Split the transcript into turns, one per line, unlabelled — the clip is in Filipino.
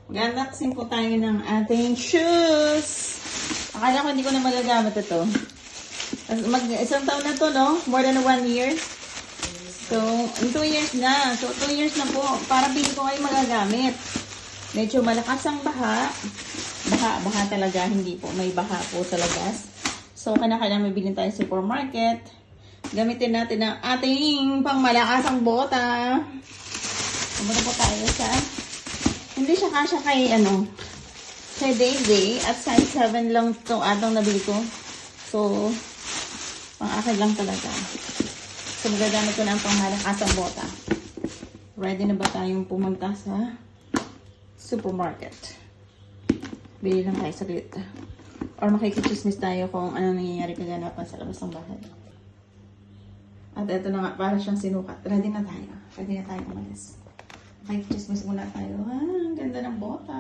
Mag-unboxing po tayo ng ating shoes. Akala ko hindi ko na magagamit ito. Isang taon na to, no? More than 1 year. So, 2 years na. So, 2 years na po. Para pili ko kayo magagamit. Medyo malakas ang baha. Baha talaga. Hindi po. May baha po sa labas. So, kailangan mabilhin tayo sa supermarket. Gamitin natin ang ating pangmalakas ang bota. Pumunta po tayo sa... Hindi siya kasya kay, kay Day at size 7 lang itong atong nabili ko. So, pang akin lang talaga. So, magagamit ko na ang pangmalakasang bota. Ready na ba tayong pumunta sa supermarket? Bili lang tayo saglit. Or makikichismis tayo kung ano nangyayari kaganapan sa labas ng bahay. At ito na nga, para siyang sinukat. Ready na tayo. Ready na tayo umalis. Makikichismis muna tayo. Ang ganda ng bota.